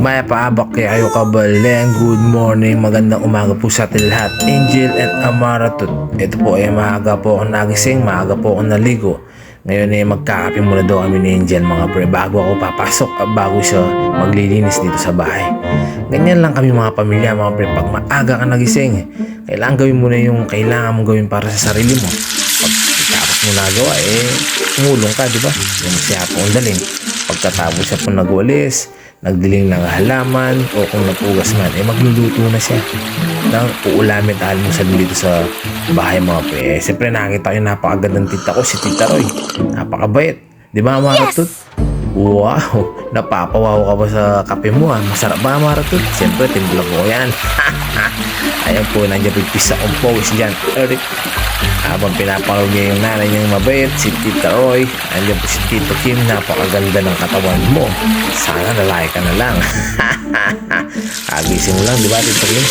Maya paabak kaya kayo kabaleng. Good morning, magandang umaga po sa atin lahat. Angel and Amaratut. Ito po ay maaga po ako nagising, maaga po ako naligo. Ngayon ay magkakape muna daw kami ni Angel mga pre bago ako papasok, bago siya maglilinis dito sa bahay. Ganyan lang kami mga pamilya mga pre, pag maaga ka nagising, kailangan gawin mo na yung kailangan mong gawin para sa sarili mo. Pag tapos mo nagawa tumulong ka, di ba? Yung siya po ang daling. Pagkatapos siya po nagwalis, nagdiling ng halaman o kung napugas man, magluluto na siya ng uulamin at almusal dito sa bahay mga pre. Siyempre nakita ko yung napakagandang tita ko, si Tita Roy. Napakabait, di ba Amaratut? Yes! Wow, napapawaw ka ba sa kape mo Masarap ba Amaratut? Siyempre timpla ko yan. Ayan po, nandiyan po yung pisa kong pose dyan, Eric. Habang pinapanood niya yung nanay niyang mabait, si Tita Roy, nandiyan po si Tito Kim, napakaganda ng katawan mo. Sana lalaki ka na lang. Kagising mo lang, di ba Tito Kim?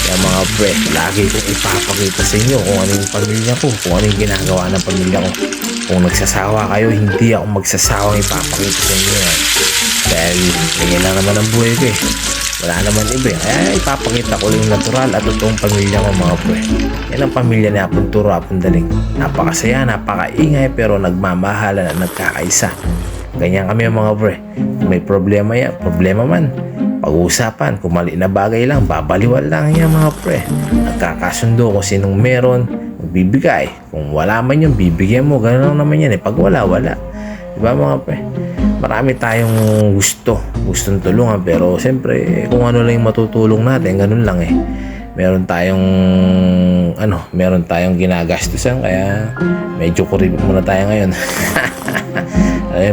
Kaya mga pre, lagi kong ipapakita sa inyo kung ano yung pamilya ko, kung ano yung ginagawa ng pamilya ko. Kung nagsasawa kayo, hindi ako magsasawang ipapakita sa inyo dahil ganyan lang naman ang buhay ko wala naman iba kaya ipapakita ko lang yung natural at totoong pamilya ko mga pre. Yan ang pamilya ni Apong Turo, Apong Daling. Napakasaya, napakaingay pero nagmamahalan at nagkakaisa. Ganyan kami mga pre. Kung may problema yan, problema man, pag-uusapan. Kung mali na bagay lang, babaliwal lang yan mga pre. Nagkakasundo kung sinong meron, magbibigay. Kung wala man yun, bibigyan mo. Ganun lang naman yan pag wala, wala. Diba mga pre? Marami tayong gustong tulungan pero siyempre kung ano lang yung matutulong natin, ganun lang meron tayong ginagastusan kaya medyo kuripin muna tayo ngayon.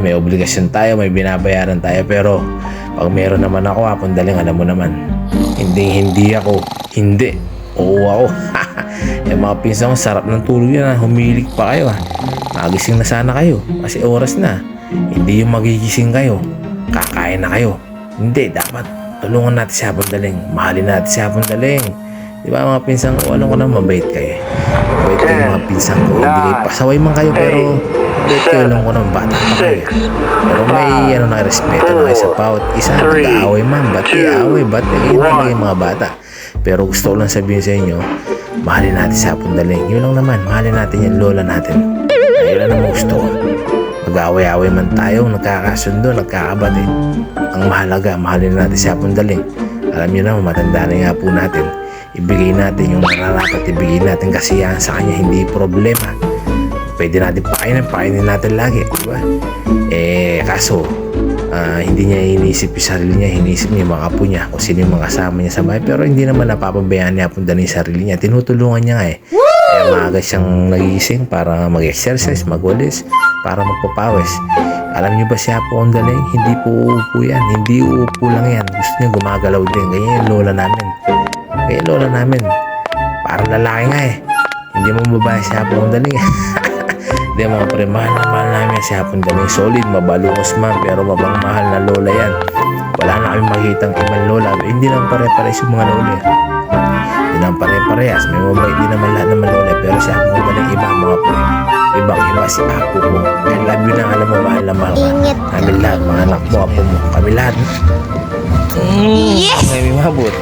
May obligasyon tayo, may binabayaran tayo pero pag meron naman ako, Apong Daling, alam mo naman, hindi ako, oo ako. Yung mga pinsan ko, sarap ng tulog yan humilig pa kayo nagising na sana kayo kasi oras na. Hindi yung magigising kayo, kakain na kayo. Hindi, dapat tulungan natin si Apong Daling, mahalin natin si Apong Daling. Di ba mga pinsan ko, alam ko na mabait kayo mabait kayo mga pinsan ko, hindi kayo pasaway man kayo pero mabait kayo, alam ko na bata pa kayo pero may na respeto na kayo sa bawat isa. Nag-aaway man, bati kayo na yung mga bata pero gusto ko lang sabihin sa inyo, mahalin natin si Apong Daling. Yun lang naman, mahalin natin yung lola natin. Ayun lang naman gusto ko. Mag-away-away man tayo, nagkakasundo, nagkakabatid. Ang mahalaga, mahalin natin si Apong Daling. Alam niyo na, matanda na nga po natin. Ibigay natin yung mararapat, ibigay natin kasiyahan sa kanya, hindi problema. Pwede natin pakainin natin lagi, diba? Kaso, hindi niya inisip yung sarili niya, inisip niya yung mga apo niya, kung sino yung mga kasama niya sa bahay. Pero hindi naman napapabayaan niya Apong Daling yung sarili niya. Tinutulungan niya Kaya maaga siyang nagising para mag-exercise, magwalis, para magpapawis. Alam niyo ba si Apong Daling? Hindi po uupo yan. Hindi uupo lang yan. Gusto niya gumagalaw din. Ganyan yung lola namin. Parang lalaki nga Hindi mo babae si Apong Daling. Hindi mga pre, mahal namin si Apong Daling. Solid, mabalungos man, pero mabangmahal na lola yan. Wala na kami makitang ibang lola. Hindi lang pare-pares yung mga lola. Hindi lang pare-parehas. May mabait din naman lahat ng lola. Pero si Apong Daling iba mga pre. Ibang-iba si Apo mo. I love you na, alam mo, mahal na mahal ka. Kami lahat, mga anak mo, Apo mo. Kami lahat. Yes! May mabot.